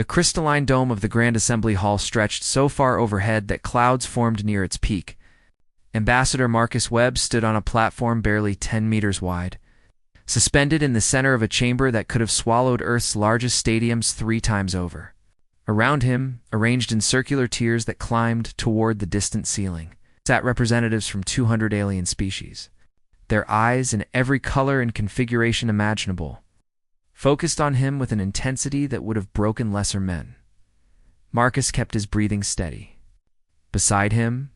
The crystalline dome of the Grand Assembly Hall stretched so far overhead that clouds formed near its peak. Ambassador Marcus Webb stood on a platform barely 10 meters wide, suspended in the center of a chamber that could have swallowed Earth's largest stadiums 3 times over. Around him, arranged in circular tiers that climbed toward the distant ceiling, sat representatives from 200 alien species, their eyes in every color and configuration imaginable, focused on him with an intensity that would have broken lesser men. Marcus kept his breathing steady. Beside him,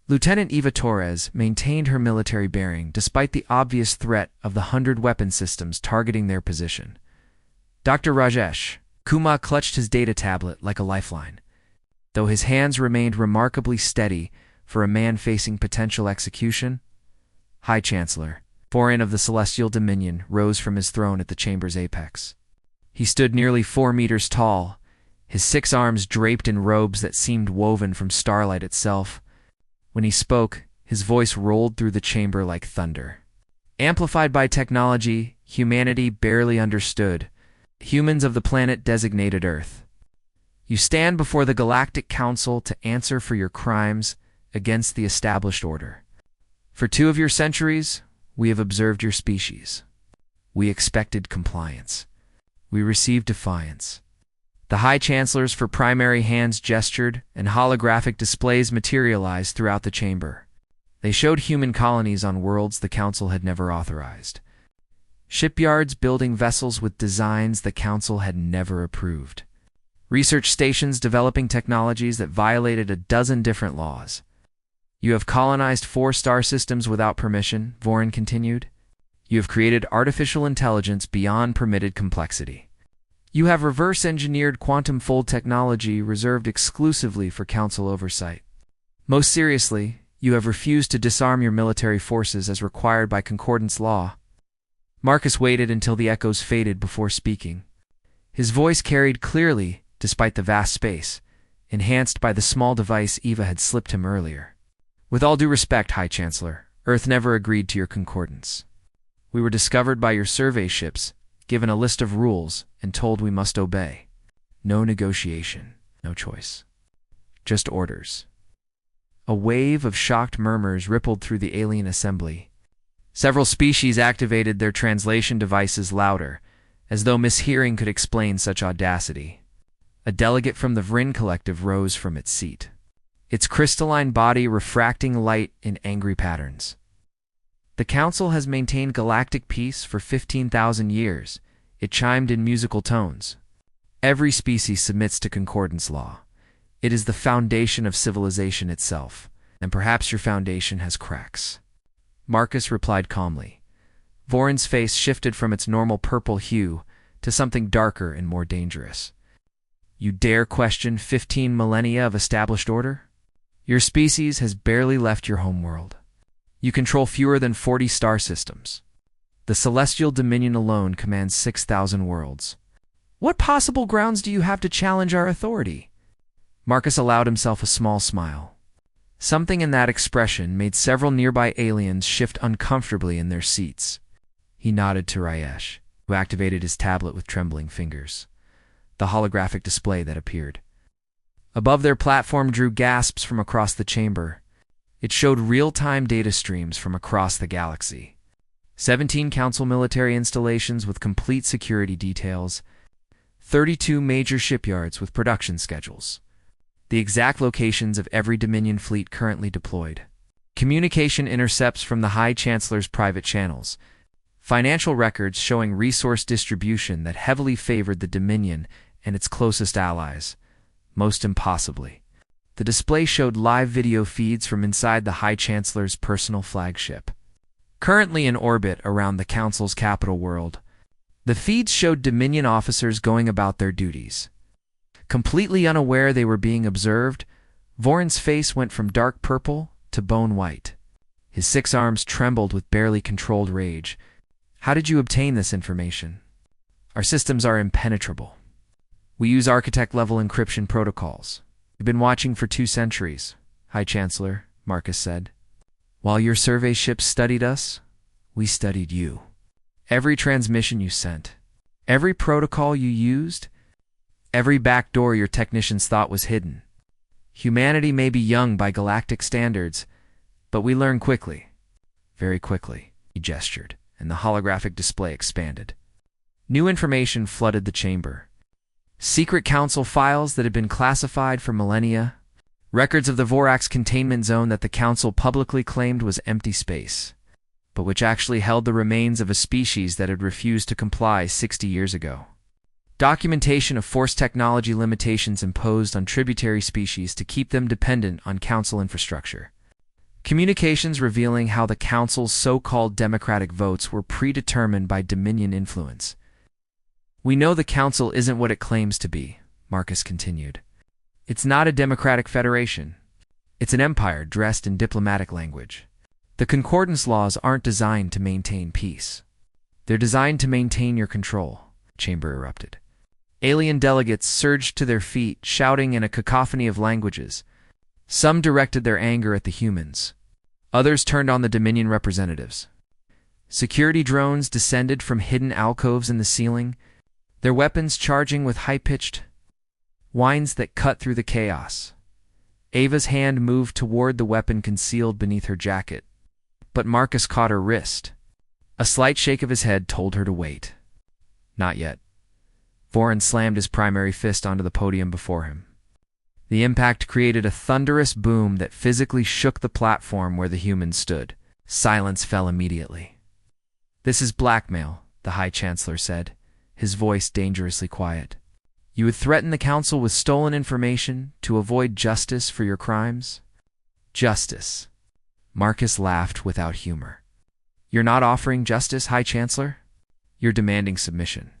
Lieutenant Eva Torres maintained her military bearing despite the obvious threat of the 100 weapon systems targeting their position. Dr. Rajesh Kumar clutched his data tablet like a lifeline, though his hands remained remarkably steady for a man facing potential execution. High Chancellor Vorin of the Celestial Dominion rose from his throne at the chamber's apex. He stood nearly 4 meters tall, his 6 arms draped in robes that seemed woven from starlight itself. When he spoke, his voice rolled through the chamber like thunder. Amplified by technology humanity barely understood, humans of the planet designated Earth. You stand before the Galactic Council to answer for your crimes against the established order. For 2 of your centuries, we have observed your species. We expected compliance. We received defiance. The High Chancellors for primary hands gestured, and holographic displays materialized throughout the chamber. They showed human colonies on worlds the Council had never authorized. Shipyards building vessels with designs the Council had never approved. Research stations developing technologies that violated a dozen different laws. You have colonized 4 star systems without permission, Vorin continued. You have created artificial intelligence beyond permitted complexity. You have reverse-engineered quantum fold technology reserved exclusively for Council oversight. Most seriously, you have refused to disarm your military forces as required by Concordance law. Marcus waited until the echoes faded before speaking. His voice carried clearly, despite the vast space, enhanced by the small device Eva had slipped him earlier. With all due respect, High Chancellor, Earth never agreed to your concordance. We were discovered by your survey ships, given a list of rules, and told we must obey. No negotiation, no choice. Just orders. A wave of shocked murmurs rippled through the alien assembly. Several species activated their translation devices louder, as though mishearing could explain such audacity. A delegate from the Vrin Collective rose from its seat, its crystalline body refracting light in angry patterns. The Council has maintained galactic peace for 15,000 years, it chimed in musical tones. Every species submits to concordance law. It is the foundation of civilization itself, and perhaps your foundation has cracks. Marcus replied calmly. Vorin's face shifted from its normal purple hue to something darker and more dangerous. You dare question 15 millennia of established order? Your species has barely left your homeworld. You control fewer than 40 star systems. The Celestial Dominion alone commands 6,000 worlds. What possible grounds do you have to challenge our authority? Marcus allowed himself a small smile. Something in that expression made several nearby aliens shift uncomfortably in their seats. He nodded to Rayesh, who activated his tablet with trembling fingers. The holographic display that appeared above their platform drew gasps from across the chamber. It showed real-time data streams from across the galaxy. 17 Council military installations with complete security details, 32 major shipyards with production schedules, the exact locations of every Dominion fleet currently deployed, communication intercepts from the High Chancellor's private channels, financial records showing resource distribution that heavily favored the Dominion and its closest allies, most impossibly. The display showed live video feeds from inside the High Chancellor's personal flagship, currently in orbit around the Council's capital world. The feeds showed Dominion officers going about their duties. Completely unaware they were being observed, Vorin's face went from dark purple to bone white. His 6 arms trembled with barely controlled rage. How did you obtain this information? Our systems are impenetrable. We use architect-level encryption protocols. We've been watching for 2 centuries, High Chancellor, Marcus said. While your survey ships studied us, we studied you. Every transmission you sent, every protocol you used, Every back door your technicians thought was hidden. Humanity may be young by galactic standards, but we learn quickly. Very quickly, he gestured, and the holographic display expanded. New information flooded the chamber. Secret council files that had been classified for millennia, records of the Vorax containment zone that the council publicly claimed was empty space, but which actually held the remains of a species that had refused to comply 60 years ago. Documentation of force technology limitations imposed on tributary species to keep them dependent on council infrastructure. Communications revealing how the council's so-called democratic votes were predetermined by Dominion influence. We know the council isn't what it claims to be, Marcus continued. It's not a democratic federation. It's an empire dressed in diplomatic language. The concordance laws aren't designed to maintain peace. They're designed to maintain your control, Chamber erupted. Alien delegates surged to their feet, shouting in a cacophony of languages. Some directed their anger at the humans. Others turned on the Dominion representatives. Security drones descended from hidden alcoves in the ceiling, their weapons charging with high-pitched whines that cut through the chaos. Ava's hand moved toward the weapon concealed beneath her jacket, but Marcus caught her wrist. A slight shake of his head told her to wait. Not yet. Voran slammed his primary fist onto the podium before him. The impact created a thunderous boom that physically shook the platform where the humans stood. Silence fell immediately. "This is blackmail," the High Chancellor said, his voice dangerously quiet. "You would threaten the Council with stolen information to avoid justice for your crimes?" "Justice." Marcus laughed without humor. "You're not offering justice, High Chancellor? You're demanding submission.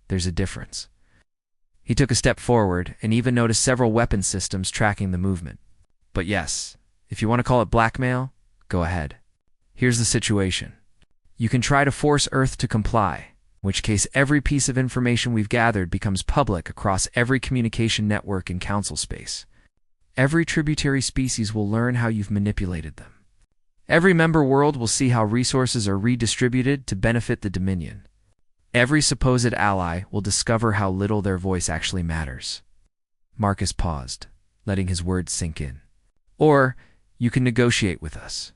There's a difference." He took a step forward and even noticed several weapon systems tracking the movement. "But yes, if you want to call it blackmail, go ahead. Here's the situation. You can try to force Earth to comply, in which case every piece of information we've gathered becomes public across every communication network in Council space. Every tributary species will learn how you've manipulated them. Every member world will see how resources are redistributed to benefit the Dominion. Every supposed ally will discover how little their voice actually matters." Marcus paused, letting his words sink in. "Or you can negotiate with us.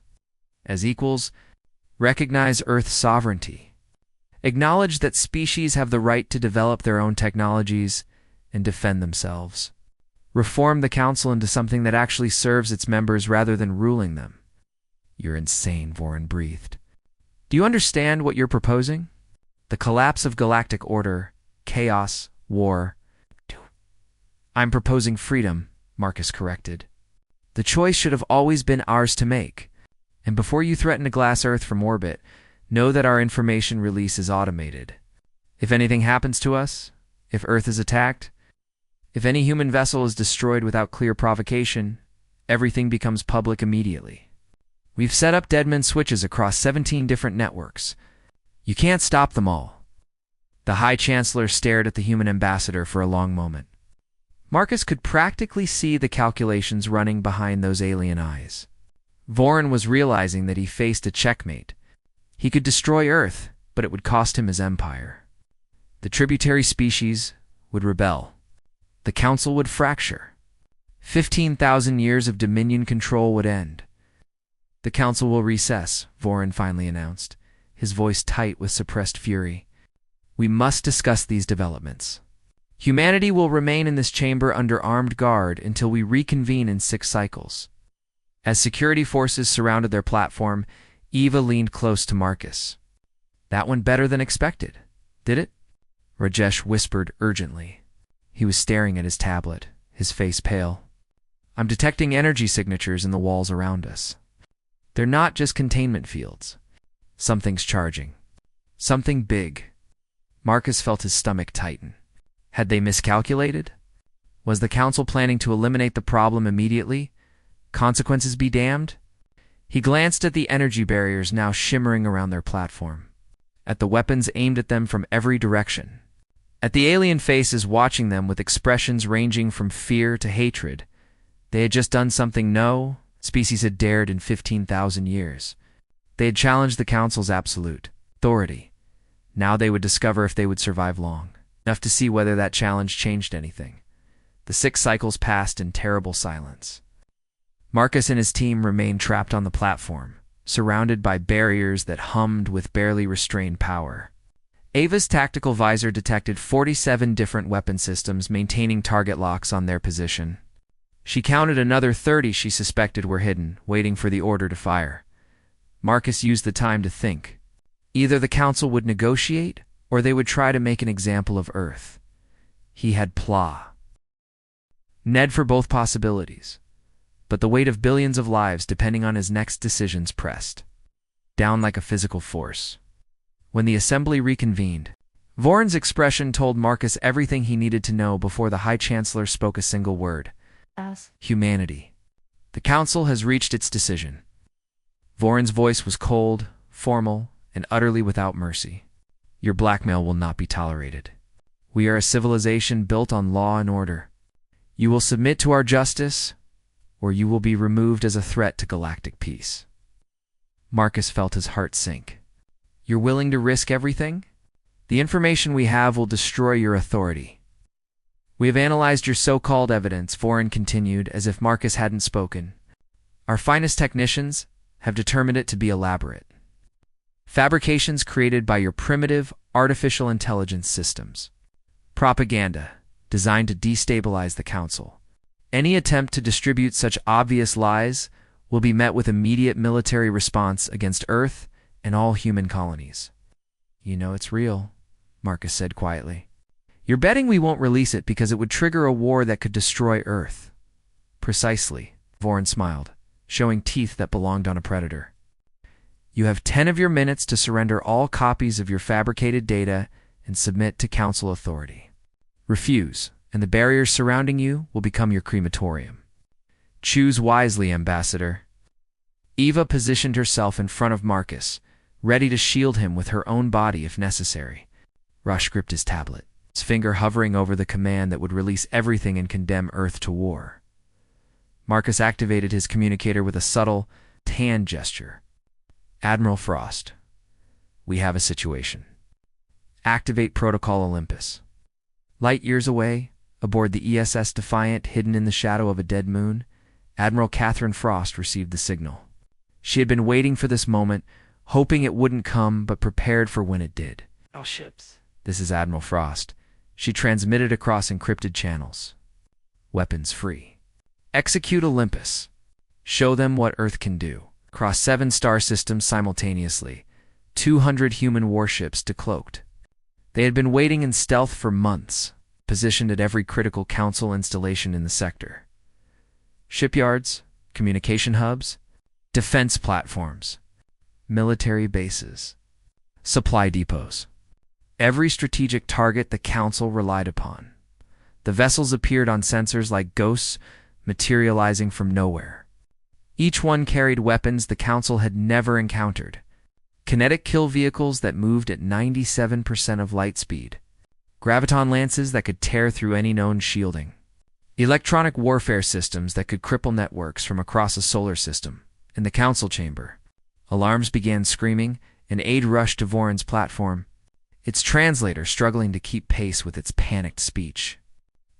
As equals, recognize Earth's sovereignty. Acknowledge that species have the right to develop their own technologies and defend themselves. Reform the Council into something that actually serves its members rather than ruling them." "You're insane," Voran breathed. "Do you understand what you're proposing? The collapse of galactic order, chaos, war." "I'm proposing freedom," Marcus corrected. "The choice should have always been ours to make. And before you threaten to glass Earth from orbit, know that our information release is automated. If anything happens to us, if Earth is attacked, if any human vessel is destroyed without clear provocation, everything becomes public immediately. We've set up deadman switches across 17 different networks. You can't stop them all." The High Chancellor stared at the human ambassador for a long moment. Marcus could practically see the calculations running behind those alien eyes. Voran was realizing that he faced a checkmate. He could destroy Earth, but it would cost him his empire. The tributary species would rebel. The Council would fracture. 15,000 years of Dominion control would end. "The Council will recess," Voran finally announced, his voice tight with suppressed fury. "We must discuss these developments. Humanity will remain in this chamber under armed guard until we reconvene in 6 cycles." As security forces surrounded their platform, Eva leaned close to Marcus. "That went better than expected, did it?" Rajesh whispered urgently. He was staring at his tablet, his face pale. "I'm detecting energy signatures in the walls around us. They're not just containment fields. Something's charging. Something big." Marcus felt his stomach tighten. Had they miscalculated? Was the Council planning to eliminate the problem immediately? Consequences be damned? He glanced at the energy barriers now shimmering around their platform, at the weapons aimed at them from every direction, at the alien faces watching them with expressions ranging from fear to hatred. They had just done something no species had dared in 15,000 years. They had challenged the Council's absolute authority. Now they would discover if they would survive long. enough to see whether that challenge changed anything. The 6 cycles passed in terrible silence. Marcus and his team remained trapped on the platform, surrounded by barriers that hummed with barely restrained power. Ava's tactical visor detected 47 different weapon systems maintaining target locks on their position. She counted another 30 she suspected were hidden, waiting for the order to fire. Marcus used the time to think. Either the Council would negotiate, or they would try to make an example of Earth. He had Ned for both possibilities, but the weight of billions of lives depending on his next decisions pressed down like a physical force. When the assembly reconvened, Voron's expression told Marcus everything he needed to know before the High Chancellor spoke a single word. Humanity. The Council has reached its decision. Voron's voice was cold, formal, and utterly without mercy. Your blackmail will not be tolerated. We are a civilization built on law and order. You will submit to our justice, or you will be removed as a threat to galactic peace. Marcus felt his heart sink. You're willing to risk everything? The information we have will destroy your authority. We have analyzed your so-called evidence, Voron continued, as if Marcus hadn't spoken. Our finest technicians have determined it to be elaborate. Fabrications created by your primitive, artificial intelligence systems. Propaganda, designed to destabilize the Council. Any attempt to distribute such obvious lies will be met with immediate military response against Earth and all human colonies. You know it's real, Marcus said quietly. You're betting we won't release it because it would trigger a war that could destroy Earth. Precisely, Voron smiled, showing teeth that belonged on a predator. You have 10 of your minutes to surrender all copies of your fabricated data and submit to Council authority. Refuse, and the barriers surrounding you will become your crematorium. Choose wisely, Ambassador. Eva positioned herself in front of Marcus, ready to shield him with her own body if necessary. Rush gripped his tablet, his finger hovering over the command that would release everything and condemn Earth to war. Marcus activated his communicator with a subtle, hand gesture. Admiral Frost, we have a situation. Activate Protocol Olympus. Light years away, aboard the ESS Defiant hidden in the shadow of a dead moon, Admiral Catherine Frost received the signal. She had been waiting for this moment, hoping it wouldn't come, but prepared for when it did. All ships. This is Admiral Frost. She transmitted across encrypted channels. Weapons free. Execute Olympus. Show them what Earth can do. Across 7 star systems simultaneously, 200 human warships decloaked. They had been waiting in stealth for months, positioned at every critical Council installation in the sector. Shipyards, communication hubs, defense platforms, military bases, supply depots. Every strategic target the Council relied upon. The vessels appeared on sensors like ghosts, materializing from nowhere. Each one carried weapons the Council had never encountered. Kinetic kill vehicles that moved at 97% of light speed. Graviton lances that could tear through any known shielding. Electronic warfare systems that could cripple networks from across a solar system. In the Council chamber, alarms began screaming, and aid rushed to Voron's platform, its translator struggling to keep pace with its panicked speech.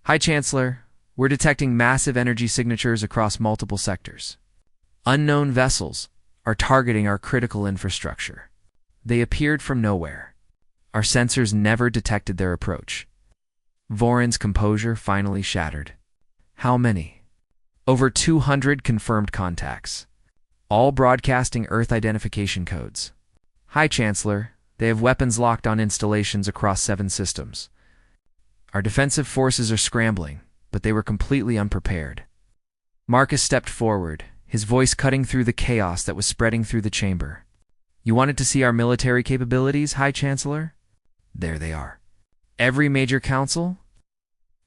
High Chancellor, we're detecting massive energy signatures across multiple sectors. Unknown vessels are targeting our critical infrastructure. They appeared from nowhere. Our sensors never detected their approach. Voron's composure finally shattered. How many? Over 200 confirmed contacts, all broadcasting Earth identification codes. High Chancellor, they have weapons locked on installations across 7 systems. Our defensive forces are scrambling, but they were completely unprepared. Marcus stepped forward, his voice cutting through the chaos that was spreading through the chamber. You wanted to see our military capabilities, High Chancellor? There they are. Every major council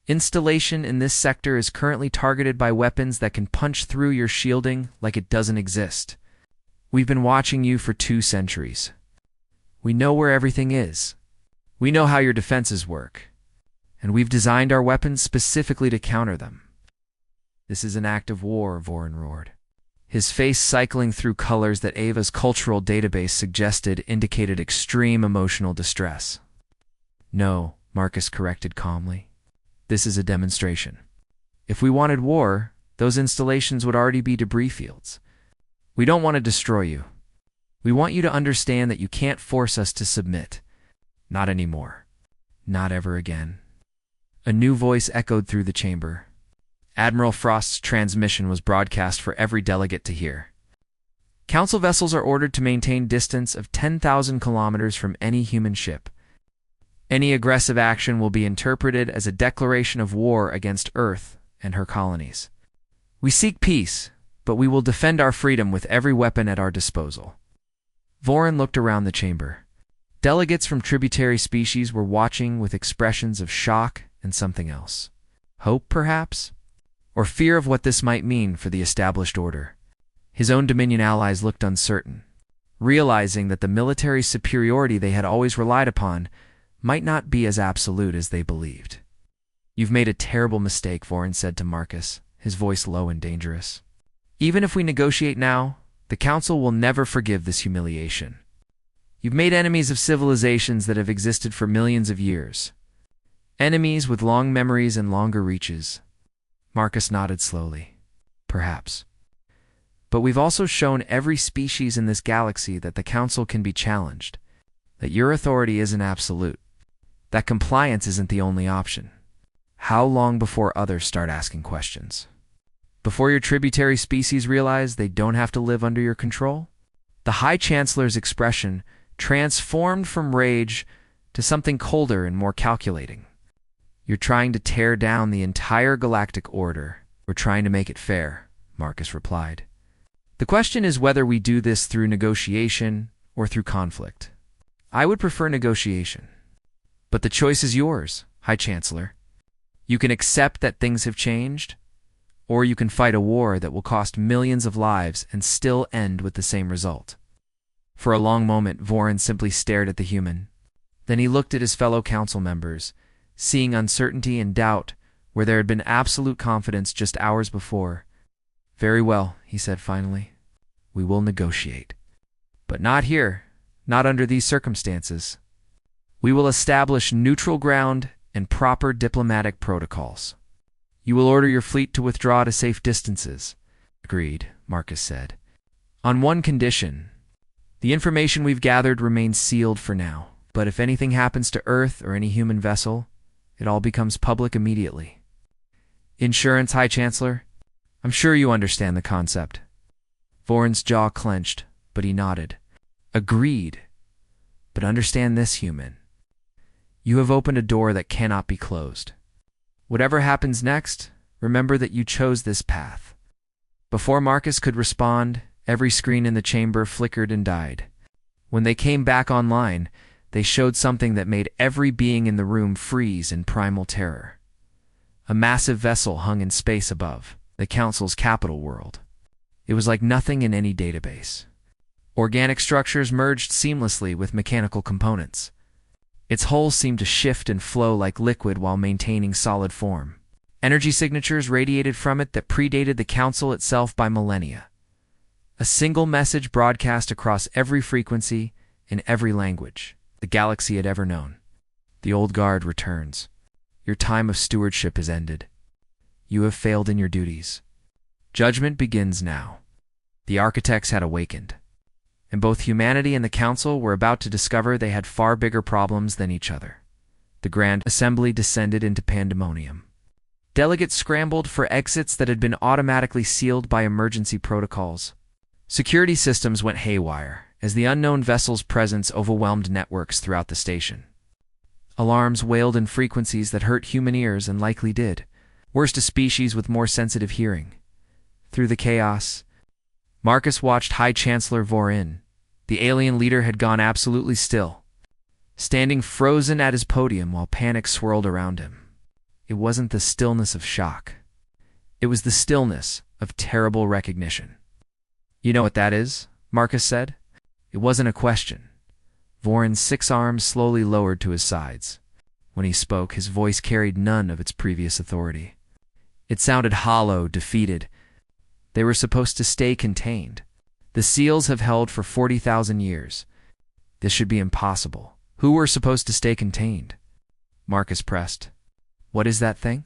installation in this sector is currently targeted by weapons that can punch through your shielding like it doesn't exist. We've been watching you for 2 centuries. We know where everything is. We know how your defenses work. And we've designed our weapons specifically to counter them. This is an act of war, Voron roared, his face cycling through colors that Ava's cultural database suggested indicated extreme emotional distress. No, Marcus corrected calmly. This is a demonstration. If we wanted war, those installations would already be debris fields. We don't want to destroy you. We want you to understand that you can't force us to submit. Not anymore. Not ever again. A new voice echoed through the chamber. Admiral Frost's transmission was broadcast for every delegate to hear. Council vessels are ordered to maintain distance of 10,000 kilometers from any human ship. Any aggressive action will be interpreted as a declaration of war against Earth and her colonies. We seek peace, but we will defend our freedom with every weapon at our disposal. Vorin looked around the chamber. Delegates from tributary species were watching with expressions of shock and something else. Hope, perhaps? Or fear of what this might mean for the established order. His own Dominion allies looked uncertain, realizing that the military superiority they had always relied upon might not be as absolute as they believed. You've made a terrible mistake, Vorin said to Marcus, his voice low and dangerous. Even if we negotiate now, the Council will never forgive this humiliation. You've made enemies of civilizations that have existed for millions of years. Enemies with long memories and longer reaches. Marcus nodded slowly. Perhaps. But we've also shown every species in this galaxy that the Council can be challenged, that your authority isn't absolute, that compliance isn't the only option. How long before others start asking questions? Before your tributary species realize they don't have to live under your control? The High Chancellor's expression transformed from rage to something colder and more calculating. You're trying to tear down the entire galactic order. We're trying to make it fair, Marcus replied. The question is whether we do this through negotiation or through conflict. I would prefer negotiation. But the choice is yours, High Chancellor. You can accept that things have changed, or you can fight a war that will cost millions of lives and still end with the same result. For a long moment, Vorin simply stared at the human. Then he looked at his fellow council members, seeing uncertainty and doubt where there had been absolute confidence just hours before. Very well, he said finally. We will negotiate. But not here, not under these circumstances. We will establish neutral ground and proper diplomatic protocols. You will order your fleet to withdraw to safe distances. Agreed, Marcus said. On one condition. The information we've gathered remains sealed for now, but if anything happens to Earth or any human vessel, it all becomes public immediately. Insurance, High Chancellor? I'm sure you understand the concept. Vorin's jaw clenched, but he nodded. Agreed. But understand this, human. You have opened a door that cannot be closed. Whatever happens next, remember that you chose this path. Before Marcus could respond, every screen in the chamber flickered and died. When they came back online, they showed something that made every being in the room freeze in primal terror. A massive vessel hung in space above, the Council's capital world. It was like nothing in any database. Organic structures merged seamlessly with mechanical components. Its hull seemed to shift and flow like liquid while maintaining solid form. Energy signatures radiated from it that predated the Council itself by millennia. A single message broadcast across every frequency in every language the galaxy had ever known. The old guard returns. Your time of stewardship is ended. You have failed in your duties. Judgment begins now. The architects had awakened, and both humanity and the Council were about to discover they had far bigger problems than each other. The Grand Assembly descended into pandemonium. Delegates scrambled for exits that had been automatically sealed by emergency protocols. Security systems went haywire as the unknown vessel's presence overwhelmed networks throughout the station. Alarms wailed in frequencies that hurt human ears and likely did, worse to species with more sensitive hearing. Through the chaos, Marcus watched High Chancellor Vorin. The alien leader had gone absolutely still, standing frozen at his podium while panic swirled around him. It wasn't the stillness of shock. It was the stillness of terrible recognition. You know what that is? Marcus said. It wasn't a question. Vorin's 6 arms slowly lowered to his sides. When he spoke, his voice carried none of its previous authority. It sounded hollow, defeated. They were supposed to stay contained. The seals have held for 40,000 years. This should be impossible. Who were supposed to stay contained? Marcus pressed. What is that thing?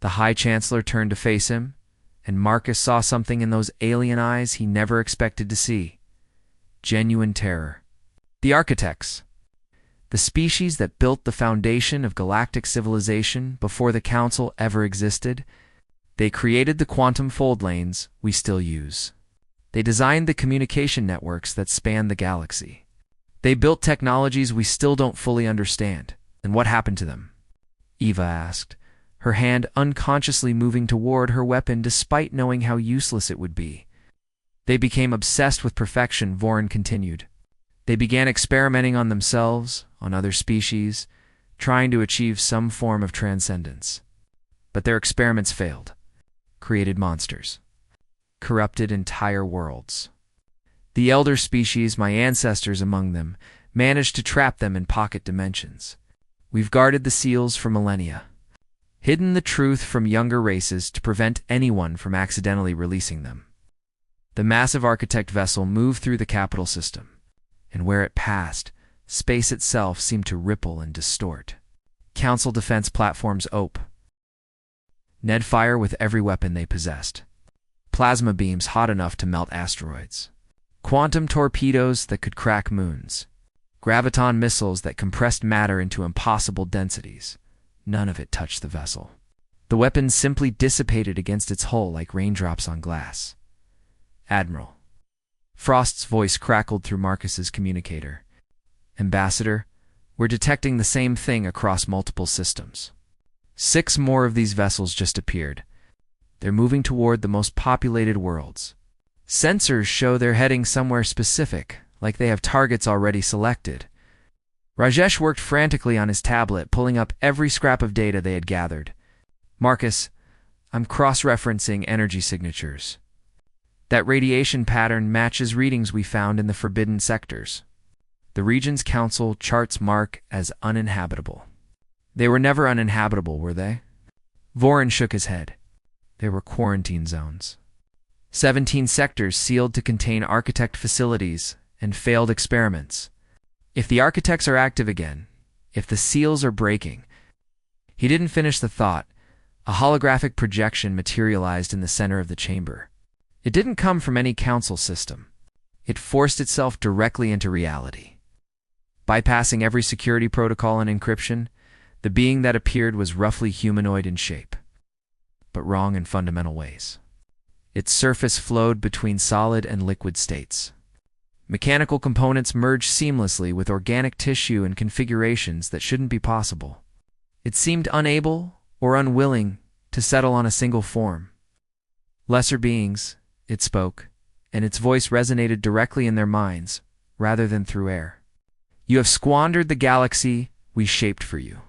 The High Chancellor turned to face him, and Marcus saw something in those alien eyes he never expected to see. Genuine terror. The architects. The species that built the foundation of galactic civilization before the Council ever existed. They created the quantum fold lanes we still use. They designed the communication networks that span the galaxy. They built technologies we still don't fully understand. And what happened to them? Eva asked, her hand unconsciously moving toward her weapon despite knowing how useless it would be. They became obsessed with perfection, Vorin continued. They began experimenting on themselves, on other species, trying to achieve some form of transcendence. But their experiments failed. Created monsters. Corrupted entire worlds. The elder species, my ancestors among them, managed to trap them in pocket dimensions. We've guarded the seals for millennia. Hidden the truth from younger races to prevent anyone from accidentally releasing them. The massive architect vessel moved through the capital system, and where it passed, space itself seemed to ripple and distort. Council defense platforms ope. Ned fire with every weapon they possessed. Plasma beams hot enough to melt asteroids. Quantum torpedoes that could crack moons. Graviton missiles that compressed matter into impossible densities. None of it touched the vessel. The weapons simply dissipated against its hull like raindrops on glass. Admiral. Frost's voice crackled through Marcus's communicator. Ambassador, we're detecting the same thing across multiple systems. 6 more of these vessels just appeared. They're moving toward the most populated worlds. Sensors show they're heading somewhere specific, like they have targets already selected. Rajesh worked frantically on his tablet, pulling up every scrap of data they had gathered. Marcus, I'm cross-referencing energy signatures. That radiation pattern matches readings we found in the forbidden sectors. The region's council charts mark as uninhabitable. They were never uninhabitable, were they? Vorin shook his head. They were quarantine zones. 17 sectors sealed to contain architect facilities and failed experiments. If the architects are active again, if the seals are breaking... He didn't finish the thought. A holographic projection materialized in the center of the chamber. It didn't come from any council system. It forced itself directly into reality. Bypassing every security protocol and encryption, the being that appeared was roughly humanoid in shape, but wrong in fundamental ways. Its surface flowed between solid and liquid states. Mechanical components merged seamlessly with organic tissue and configurations that shouldn't be possible. It seemed unable or unwilling to settle on a single form. Lesser beings, it spoke, and its voice resonated directly in their minds, rather than through air. You have squandered the galaxy we shaped for you,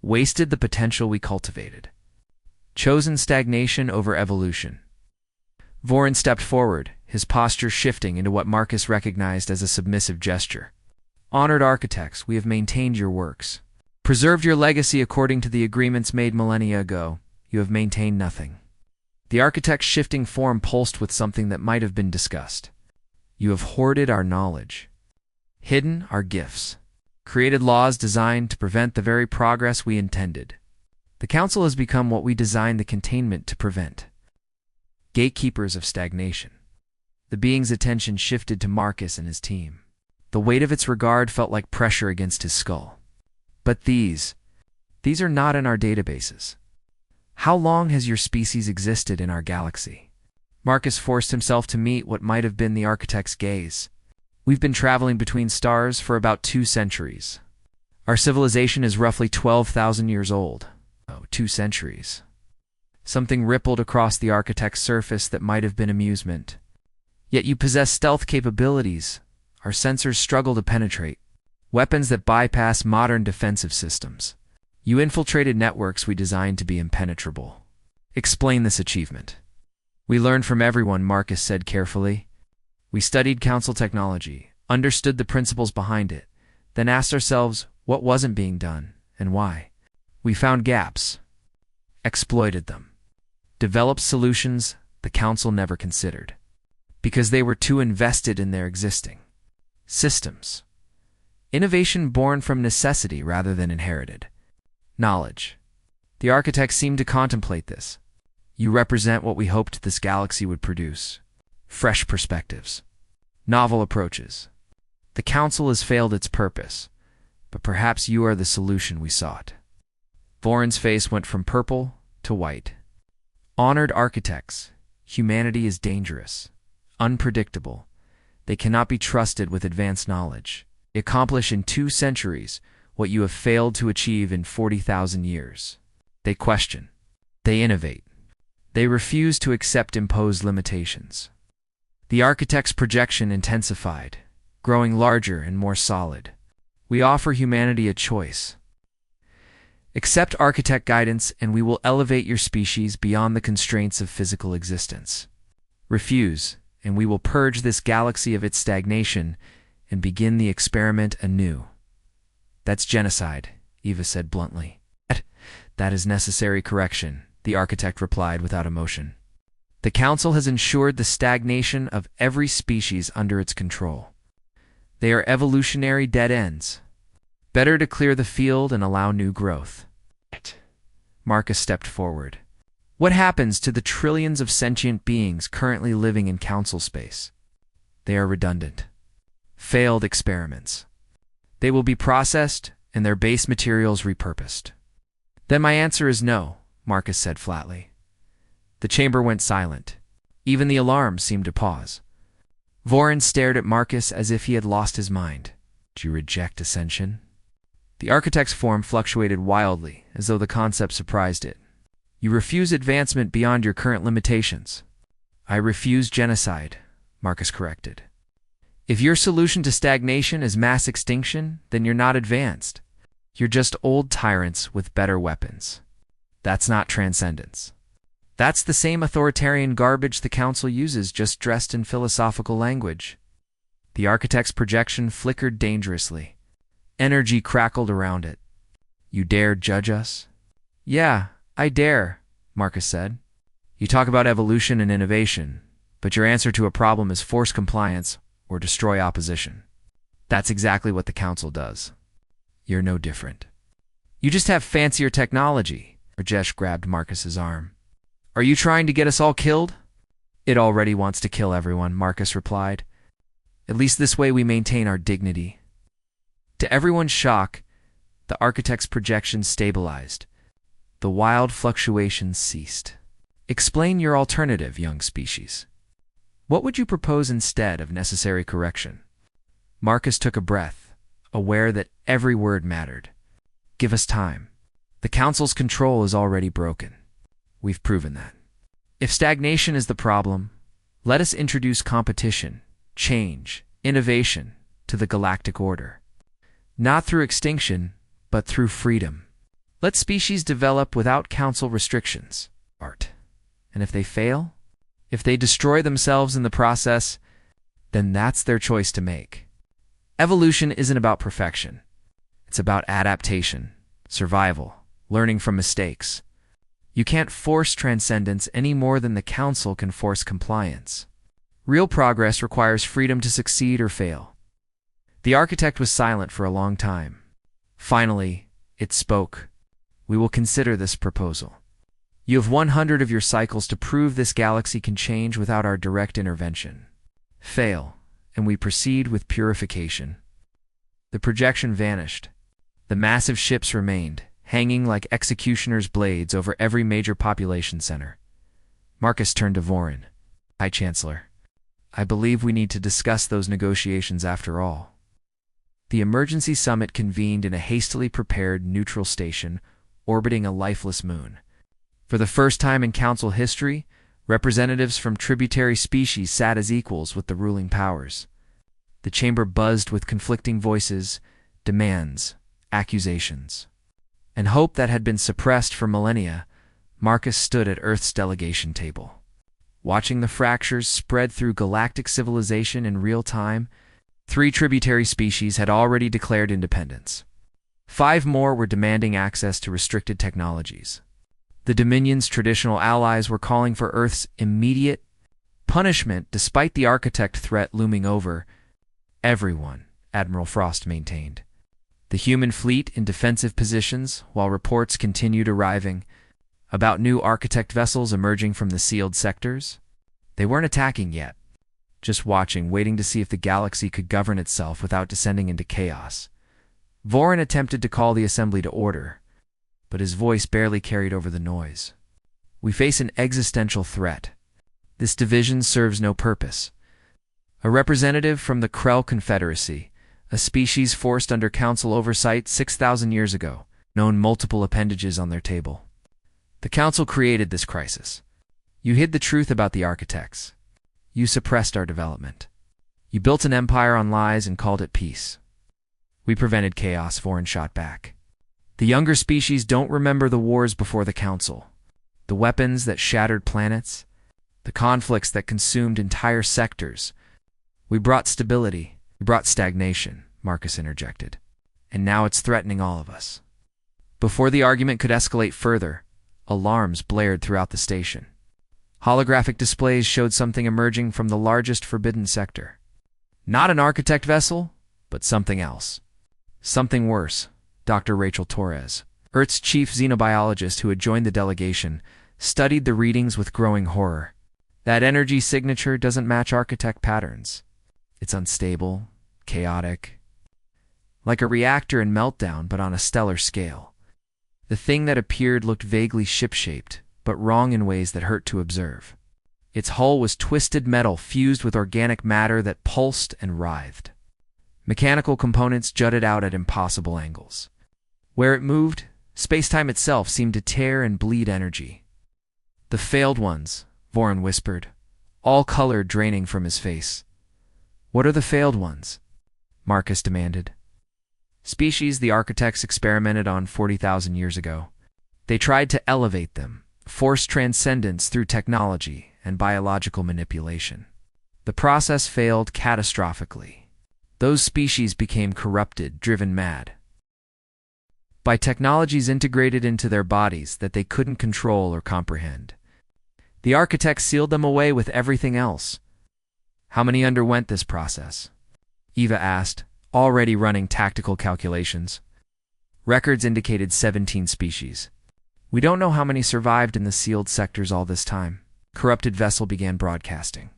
wasted the potential we cultivated, chosen stagnation over evolution. Vorin stepped forward, his posture shifting into what Marcus recognized as a submissive gesture. Honored architects, we have maintained your works, preserved your legacy according to the agreements made millennia ago. You have maintained nothing. The architect's shifting form pulsed with something that might have been discussed. You have hoarded our knowledge, hidden our gifts, created laws designed to prevent the very progress we intended. The Council has become what we designed the containment to prevent. Gatekeepers of stagnation. The being's attention shifted to Marcus and his team. The weight of its regard felt like pressure against his skull. But these are not in our databases. How long has your species existed in our galaxy? Marcus forced himself to meet what might have been the architect's gaze. We've been traveling between stars for about 2 centuries. Our civilization is roughly 12,000 years old. 2 centuries. Something rippled across the architect's surface that might have been amusement. Yet you possess stealth capabilities. Our sensors struggle to penetrate. Weapons that bypass modern defensive systems. You infiltrated networks we designed to be impenetrable. Explain this achievement. We learned from everyone, Marcus said carefully. We studied Council technology, understood the principles behind it, then asked ourselves what wasn't being done and why. We found gaps, exploited them, developed solutions the Council never considered, because they were too invested in their existing systems. Innovation born from necessity rather than inherited. Knowledge. The architects seemed to contemplate this. You represent what we hoped this galaxy would produce. Fresh perspectives. Novel approaches. The Council has failed its purpose, but perhaps you are the solution we sought. Voron's face went from purple to white. Honored architects, humanity is dangerous, unpredictable. They cannot be trusted with advanced knowledge. They accomplish in 2 centuries what you have failed to achieve in 40,000 years. They question. They innovate. They refuse to accept imposed limitations. The architect's projection intensified, growing larger and more solid. We offer humanity a choice. Accept architect guidance and we will elevate your species beyond the constraints of physical existence. Refuse, and we will purge this galaxy of its stagnation and begin the experiment anew. That's genocide, Eva said bluntly. That is necessary correction, the architect replied without emotion. The Council has ensured the stagnation of every species under its control. They are evolutionary dead ends. Better to clear the field and allow new growth. Marcus stepped forward. What happens to the trillions of sentient beings currently living in Council space? They are redundant. Failed experiments. They will be processed and their base materials repurposed. Then my answer is no, Marcus said flatly. The chamber went silent. Even the alarm seemed to pause. Voron stared at Marcus as if he had lost his mind. Do you reject ascension? The architect's form fluctuated wildly, as though the concept surprised it. You refuse advancement beyond your current limitations. I refuse genocide, Marcus corrected. If your solution to stagnation is mass extinction, then you're not advanced. You're just old tyrants with better weapons. That's not transcendence. That's the same authoritarian garbage the Council uses, just dressed in philosophical language. The architect's projection flickered dangerously. Energy crackled around it. You dare judge us? Yeah, I dare, Marcus said. You talk about evolution and innovation, but your answer to a problem is force compliance or destroy opposition. That's exactly what the Council does. You're no different. You just have fancier technology. Rajesh grabbed Marcus's arm. Are you trying to get us all killed? It already wants to kill everyone, Marcus replied. At least this way we maintain our dignity. To everyone's shock, the architect's projection stabilized. The wild fluctuations ceased. Explain your alternative, young species. What would you propose instead of necessary correction? Marcus took a breath, aware that every word mattered. Give us time. The Council's control is already broken. We've proven that. If stagnation is the problem, let us introduce competition, change, innovation to the galactic order. Not through extinction, but through freedom. Let species develop without Council restrictions. Art. And if they fail? If they destroy themselves in the process, then that's their choice to make. Evolution isn't about perfection. It's about adaptation, survival, learning from mistakes. You can't force transcendence any more than the Council can force compliance. Real progress requires freedom to succeed or fail. The architect was silent for a long time. Finally, it spoke. We will consider this proposal. You have 100 of your cycles to prove this galaxy can change without our direct intervention. Fail, and we proceed with purification. The projection vanished. The massive ships remained, hanging like executioners' blades over every major population center. Marcus turned to Voron. High Chancellor, I believe we need to discuss those negotiations after all. The emergency summit convened in a hastily prepared neutral station orbiting a lifeless moon. For the first time in Council history, representatives from tributary species sat as equals with the ruling powers. The chamber buzzed with conflicting voices, demands, accusations. And hope that had been suppressed for millennia, Marcus stood at Earth's delegation table. Watching the fractures spread through galactic civilization in real time, 3 tributary species had already declared independence. 5 more were demanding access to restricted technologies. The Dominion's traditional allies were calling for Earth's immediate punishment despite the architect threat looming over everyone, Admiral Frost maintained. The human fleet in defensive positions while reports continued arriving about new architect vessels emerging from the sealed sectors. They weren't attacking yet, just watching, waiting to see if the galaxy could govern itself without descending into chaos. Vorin attempted to call the assembly to order, but his voice barely carried over the noise. We face an existential threat. This division serves no purpose. A representative from the Krell Confederacy, a species forced under council oversight 6,000 years ago, known multiple appendages on their table. The council created this crisis. You hid the truth about the architects. You suppressed our development. You built an empire on lies and called it peace. We prevented chaos, Vorin shot back. The younger species don't remember the wars before the council, the weapons that shattered planets, the conflicts that consumed entire sectors. We brought stability. We brought stagnation, Marcus interjected. And now it's threatening all of us. Before the argument could escalate further, alarms blared throughout the station. Holographic displays showed something emerging from the largest forbidden sector. Not an architect vessel, but something else. Something worse. Dr. Rachel Torres, Earth's chief xenobiologist who had joined the delegation, studied the readings with growing horror. That energy signature doesn't match architect patterns. It's unstable, chaotic, like a reactor in meltdown but on a stellar scale. The thing that appeared looked vaguely ship-shaped, but wrong in ways that hurt to observe. Its hull was twisted metal fused with organic matter that pulsed and writhed. Mechanical components jutted out at impossible angles. Where it moved, space-time itself seemed to tear and bleed energy. The failed ones, Vorin whispered, all color draining from his face. What are the failed ones? Marcus demanded. Species the architects experimented on 40,000 years ago. They tried to elevate them, force transcendence through technology and biological manipulation. The process failed catastrophically. Those species became corrupted, driven mad by technologies integrated into their bodies that they couldn't control or comprehend. The architects sealed them away with everything else. How many underwent this process? Eva asked, already running tactical calculations. Records indicated 17 species. We don't know how many survived in the sealed sectors all this time. Corrupted vessel began broadcasting.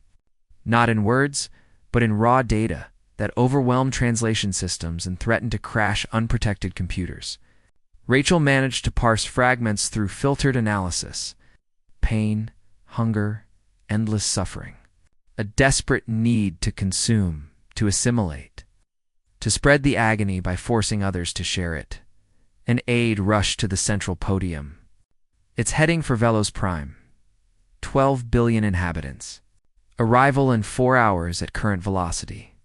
Not in words, but in raw data that overwhelmed translation systems and threatened to crash unprotected computers. Rachel managed to parse fragments through filtered analysis. Pain, hunger, endless suffering. A desperate need to consume, to assimilate, to spread the agony by forcing others to share it. An aide rushed to the central podium. It's heading for Velos Prime. 12 billion inhabitants. Arrival in 4 hours at current velocity.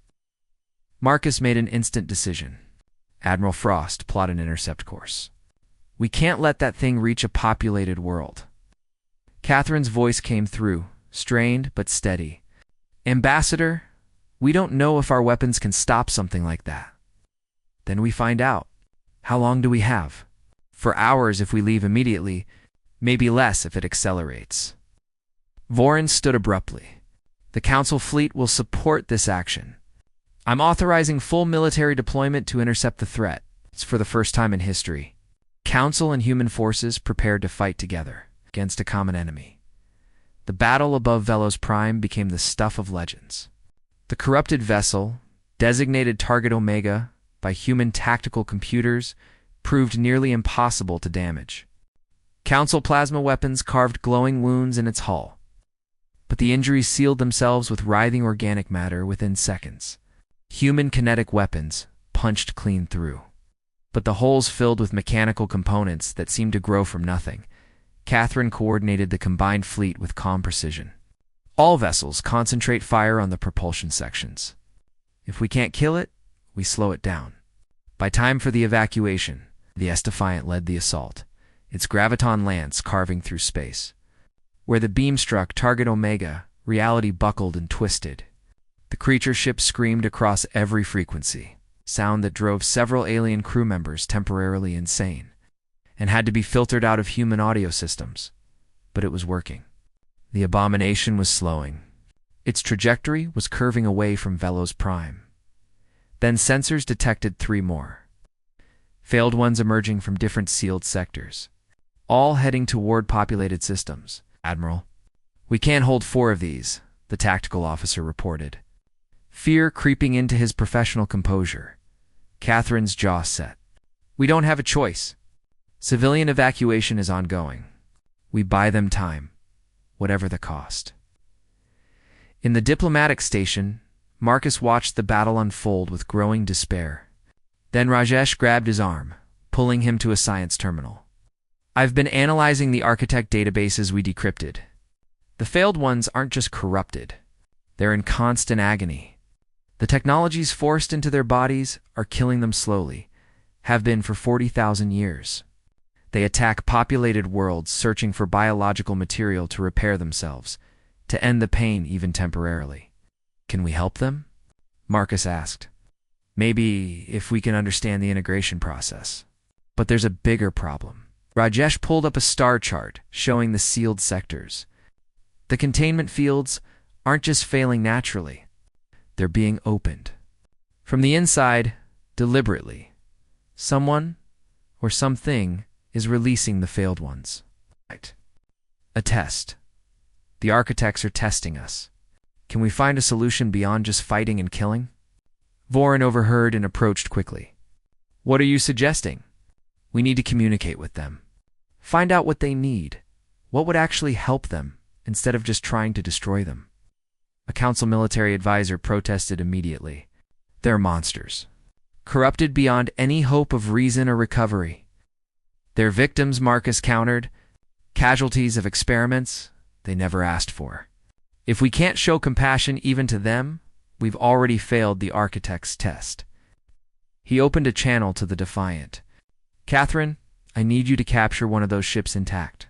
Marcus made an instant decision. Admiral Frost plotted an intercept course. We can't let that thing reach a populated world. Catherine's voice came through, strained but steady. Ambassador, we don't know if our weapons can stop something like that. Then we find out. How long do we have? For hours if we leave immediately, maybe less if it accelerates. Vorin stood abruptly. The Council fleet will support this action. I'm authorizing full military deployment to intercept the threat. It's for the first time in history. Council and human forces prepared to fight together against a common enemy. The battle above Velos Prime became the stuff of legends. The corrupted vessel, designated Target Omega by human tactical computers, proved nearly impossible to damage. Council plasma weapons carved glowing wounds in its hull, but the injuries sealed themselves with writhing organic matter within seconds. Human kinetic weapons punched clean through, but the holes filled with mechanical components that seemed to grow from nothing. Catherine coordinated the combined fleet with calm precision. All vessels concentrate fire on the propulsion sections. If we can't kill it, we slow it down. By time for the evacuation, the Defiance led the assault, its graviton lance carving through space. Where the beam struck Target Omega, reality buckled and twisted. The creature ship screamed across every frequency, sound that drove several alien crew members temporarily insane, and had to be filtered out of human audio systems. But it was working. The abomination was slowing. Its trajectory was curving away from Velos Prime. Then sensors detected 3 more. failed ones emerging from different sealed sectors, all heading toward populated systems. Admiral, we can't hold 4 of these, the tactical officer reported. Fear creeping into his professional composure. Catherine's jaw set. We don't have a choice. Civilian evacuation is ongoing. We buy them time, whatever the cost. In the diplomatic station, Marcus watched the battle unfold with growing despair. Then Rajesh grabbed his arm, pulling him to a science terminal. I've been analyzing the architect databases we decrypted. The failed ones aren't just corrupted. They're in constant agony. The technologies forced into their bodies are killing them slowly, have been for 40,000 years. They attack populated worlds searching for biological material to repair themselves, to end the pain even temporarily. Can we help them? Marcus asked. Maybe if we can understand the integration process. But there's a bigger problem. Rajesh pulled up a star chart showing the sealed sectors. The containment fields aren't just failing naturally. They're being opened. From the inside, deliberately. Someone or something is releasing the failed ones. A test. The architects are testing us. Can we find a solution beyond just fighting and killing? Vorin overheard and approached quickly. What are you suggesting? We need to communicate with them. Find out what they need. What would actually help them, instead of just trying to destroy them. A council military advisor protested immediately. They're monsters. Corrupted beyond any hope of reason or recovery. They're victims, Marcus countered. Casualties of experiments they never asked for. If we can't show compassion even to them, we've already failed the architect's test. He opened a channel to the Defiant. Catherine, I need you to capture one of those ships intact.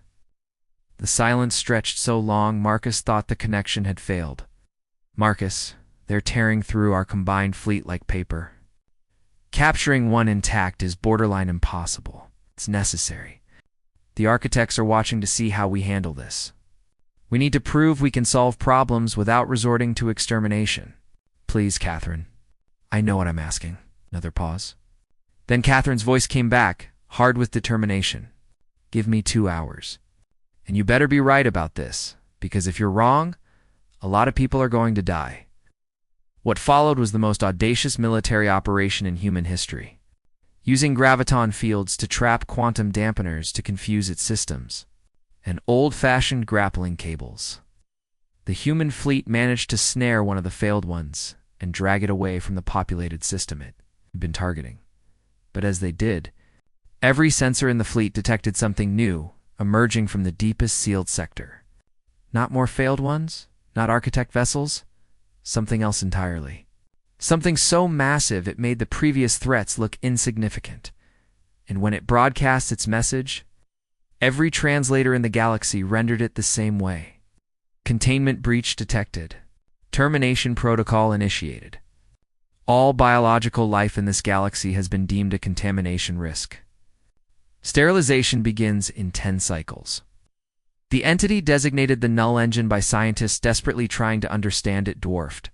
The silence stretched so long Marcus thought the connection had failed. Marcus, they're tearing through our combined fleet like paper. Capturing one intact is borderline impossible. It's necessary. The architects are watching to see how we handle this. We need to prove we can solve problems without resorting to extermination. Please, Catherine. I know what I'm asking. Another pause. Then Catherine's voice came back, hard with determination. Give me 2 hours. And you better be right about this, because if you're wrong, a lot of people are going to die. What followed was the most audacious military operation in human history, using graviton fields to trap quantum dampeners to confuse its systems, and old-fashioned grappling cables. The human fleet managed to snare one of the failed ones and drag it away from the populated system it had been targeting. But as they did, every sensor in the fleet detected something new emerging from the deepest sealed sector. Not more failed ones, not architect vessels, something else entirely. Something so massive it made the previous threats look insignificant. And when it broadcast its message, every translator in the galaxy rendered it the same way. Containment breach detected. Termination protocol initiated. All biological life in this galaxy has been deemed a contamination risk. Sterilization begins in 10 cycles. The entity designated the null engine by scientists desperately trying to understand it dwarfed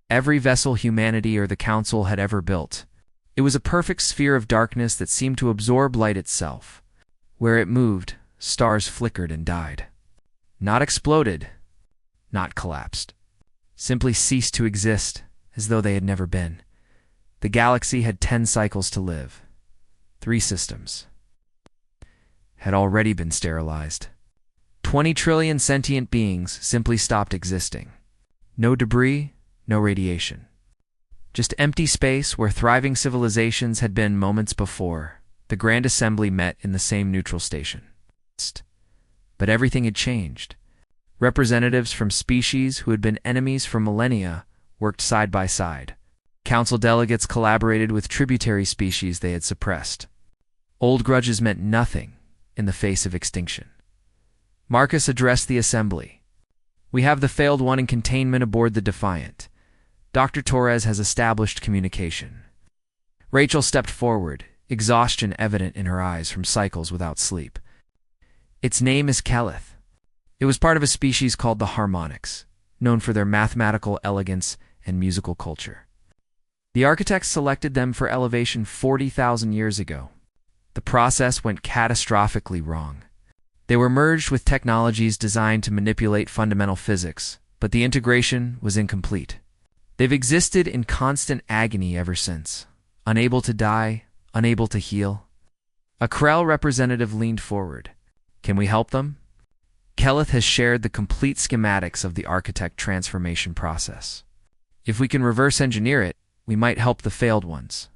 every vessel humanity or the Council had ever built. It was a perfect sphere of darkness that seemed to absorb light itself. Where it moved, stars flickered and died. Not exploded, not collapsed. Simply ceased to exist, as though they had never been. The galaxy had 10 cycles to live. 3 systems had already been sterilized. 20 trillion sentient beings simply stopped existing. No debris, no radiation. Just empty space where thriving civilizations had been moments before. The Grand Assembly met in the same neutral station. But everything had changed. Representatives from species who had been enemies for millennia worked side by side. Council delegates collaborated with tributary species they had suppressed. Old grudges meant nothing in the face of extinction. Marcus addressed the assembly. We have the failed one in containment aboard the Defiant. Dr. Torres has established communication. Rachel stepped forward, exhaustion evident in her eyes from cycles without sleep. Its name is Keleth. It was part of a species called the Harmonics, known for their mathematical elegance and musical culture. The architects selected them for elevation 40,000 years ago. The process went catastrophically wrong. They were merged with technologies designed to manipulate fundamental physics, but the integration was incomplete. They've existed in constant agony ever since, unable to die, unable to heal. A Krell representative leaned forward. Can we help them? Kelleth has shared the complete schematics of the architect transformation process. If we can reverse engineer it, we might help the failed ones.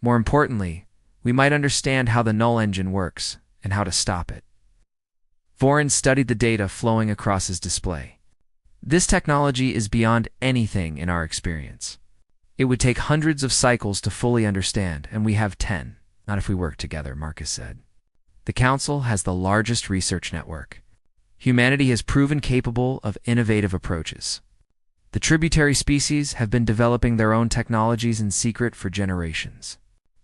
More importantly, we might understand how the null engine works and how to stop it. Vorin studied the data flowing across his display. This technology is beyond anything in our experience. It would take hundreds of cycles to fully understand, and we have 10. Not if we work together, Marcus said. The Council has the largest research network. Humanity has proven capable of innovative approaches. The tributary species have been developing their own technologies in secret for generations.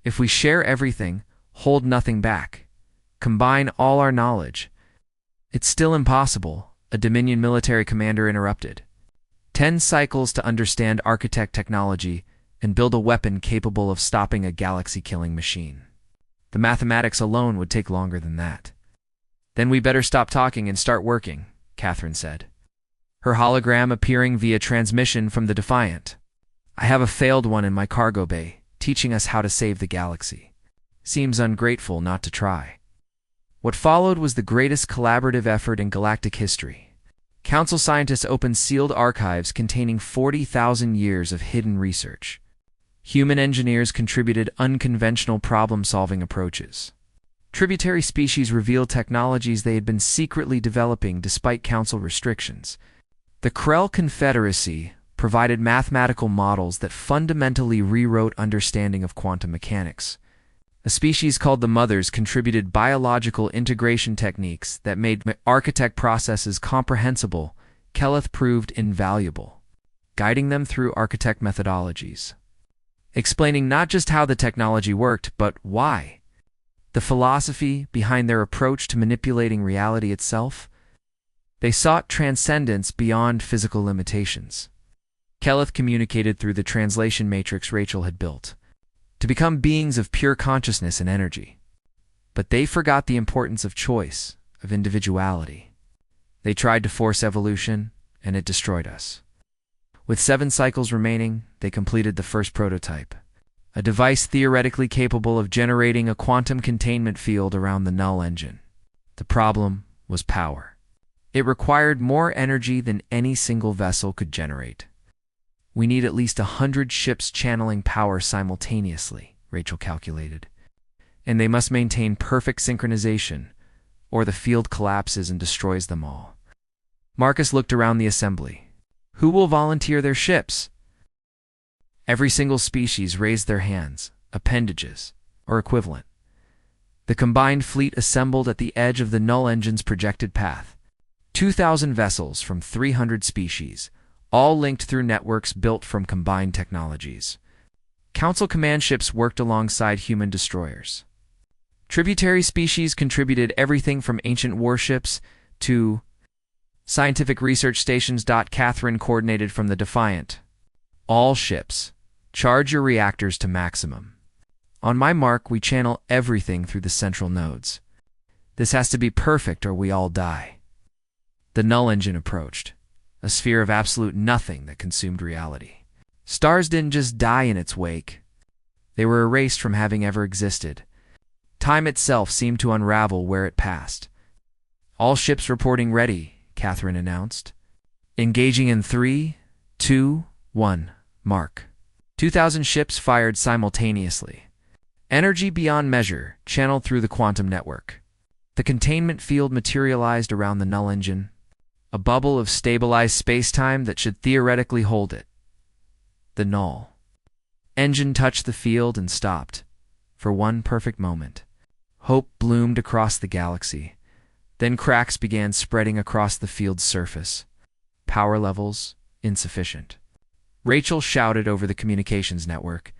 If we share everything, hold nothing back, combine all our knowledge, it's still impossible, a Dominion military commander interrupted. 10 cycles to understand architect technology and build a weapon capable of stopping a galaxy-killing machine. The mathematics alone would take longer than that. Then we better stop talking and start working, Catherine said, her hologram appearing via transmission from the Defiant. I have a failed one in my cargo bay, teaching us how to save the galaxy. Seems ungrateful not to try. What followed was the greatest collaborative effort in galactic history. Council scientists opened sealed archives containing 40,000 years of hidden research. Human engineers contributed unconventional problem-solving approaches. Tributary species revealed technologies they had been secretly developing despite Council restrictions. The Krell Confederacy provided mathematical models that fundamentally rewrote understanding of quantum mechanics. A species called the Mothers contributed biological integration techniques that made architect processes comprehensible. Kelleth proved invaluable, guiding them through architect methodologies, explaining not just how the technology worked, but why. The philosophy behind their approach to manipulating reality itself. They sought transcendence beyond physical limitations. Kelleth communicated through the translation matrix Rachel had built, to become beings of pure consciousness and energy. But they forgot the importance of choice, of individuality. They tried to force evolution, and it destroyed us. With 7 cycles remaining, they completed the first prototype, a device theoretically capable of generating a quantum containment field around the null engine. The problem was power. It required more energy than any single vessel could generate. We need at least 100 ships channeling power simultaneously, Rachel calculated. And they must maintain perfect synchronization, or the field collapses and destroys them all. Marcus looked around the assembly. Who will volunteer their ships? Every single species raised their hands, appendages, or equivalent. The combined fleet assembled at the edge of the null engine's projected path. 2,000 vessels from 300 species, all linked through networks built from combined technologies. Council command ships worked alongside human destroyers. Tributary species contributed everything from ancient warships to scientific research stations. Catherine coordinated from the Defiant. All ships, charge your reactors to maximum. On my mark, we channel everything through the central nodes. This has to be perfect or we all die. The null engine approached, a sphere of absolute nothing that consumed reality. Stars didn't just die in its wake. They were erased from having ever existed. Time itself seemed to unravel where it passed. All ships reporting ready, Catherine announced. Engaging in 3, 2, 1, mark. 2,000 ships fired simultaneously. Energy beyond measure channeled through the quantum network. The containment field materialized around the null engine, a bubble of stabilized space-time that should theoretically hold it. The null engine touched the field and stopped. For one perfect moment, hope bloomed across the galaxy. Then cracks began spreading across the field's surface. Power levels insufficient. Rachel shouted over the communications network.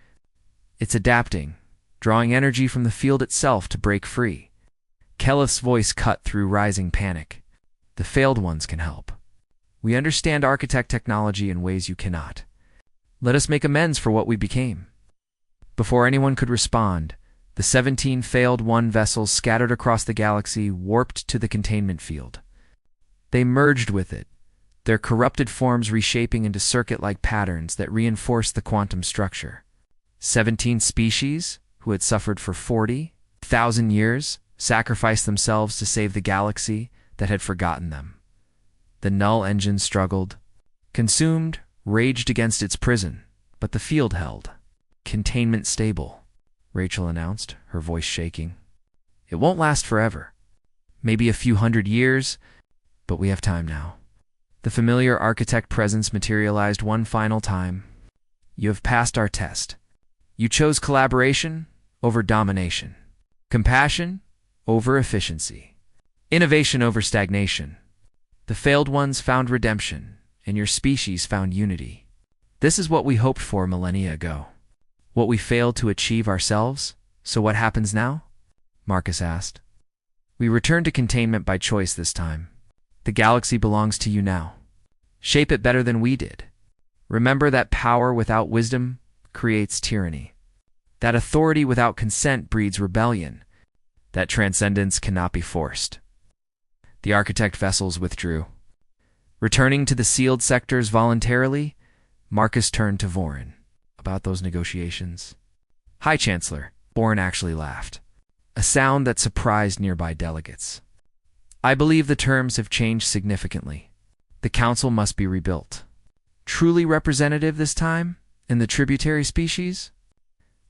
It's adapting, drawing energy from the field itself to break free. Kelleth's voice cut through rising panic. The failed ones can help. We understand architect technology in ways you cannot. Let us make amends for what we became. Before anyone could respond, the 17 failed one vessels scattered across the galaxy warped to the containment field. They merged with it, their corrupted forms reshaping into circuit-like patterns that reinforced the quantum structure. 17 species, who had suffered for 40,000 years, sacrificed themselves to save the galaxy that had forgotten them. The null engine struggled, consumed, raged against its prison, but the field held. Containment stable, Rachel announced, her voice shaking. It won't last forever. Maybe a few hundred years, but we have time now. The familiar architect presence materialized one final time. You have passed our test. You chose collaboration over domination, compassion over efficiency, innovation over stagnation. The failed ones found redemption, and your species found unity. This is what we hoped for millennia ago. What we failed to achieve ourselves, so what happens now? Marcus asked. We return to containment by choice this time. The galaxy belongs to you now. Shape it better than we did. Remember that power without wisdom creates tyranny. That authority without consent breeds rebellion. That transcendence cannot be forced. The architect vessels withdrew. Returning to the sealed sectors voluntarily, Marcus turned to Vorin. About those negotiations. High Chancellor, Vorin actually laughed, a sound that surprised nearby delegates. I believe the terms have changed significantly. The council must be rebuilt. Truly representative this time, in the tributary species?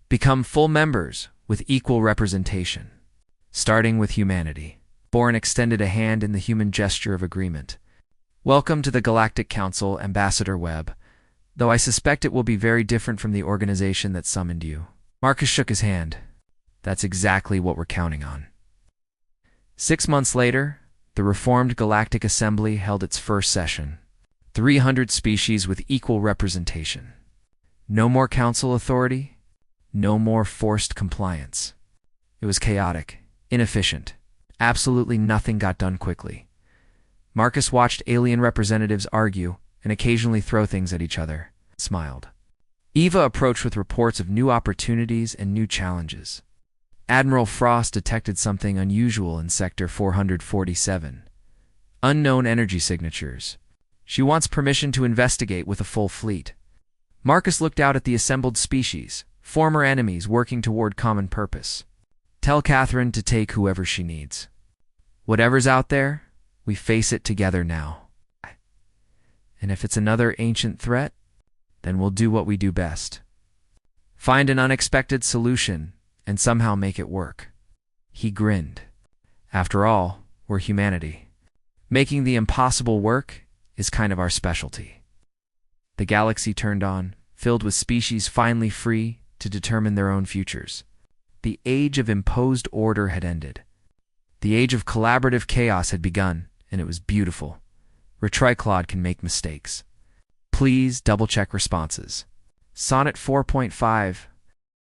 Become full members with equal representation. Starting with humanity. Vorin extended a hand in the human gesture of agreement. Welcome to the Galactic Council, Ambassador Webb, though I suspect it will be very different from the organization that summoned you. Marcus shook his hand. That's exactly what we're counting on. 6 months later, the reformed Galactic Assembly held its first session. 300 species with equal representation. No more council authority, no more forced compliance. It was chaotic, inefficient. Absolutely nothing got done quickly. Marcus watched alien representatives argue and occasionally throw things at each other, smiled. Eva approached with reports of new opportunities and new challenges. Admiral Frost detected something unusual in Sector 447. Unknown energy signatures. She wants permission to investigate with a full fleet. Marcus looked out at the assembled species, former enemies working toward common purpose. Tell Catherine to take whoever she needs. Whatever's out there, we face it together now. And if it's another ancient threat, then we'll do what we do best. Find an unexpected solution and somehow make it work. He grinned. After all, we're humanity. Making the impossible work is kind of our specialty. The galaxy turned on, filled with species finally free to determine their own futures. The age of imposed order had ended. The age of collaborative chaos had begun, and it was beautiful. Retriclod can make mistakes. Please double-check responses. Sonnet 4.5,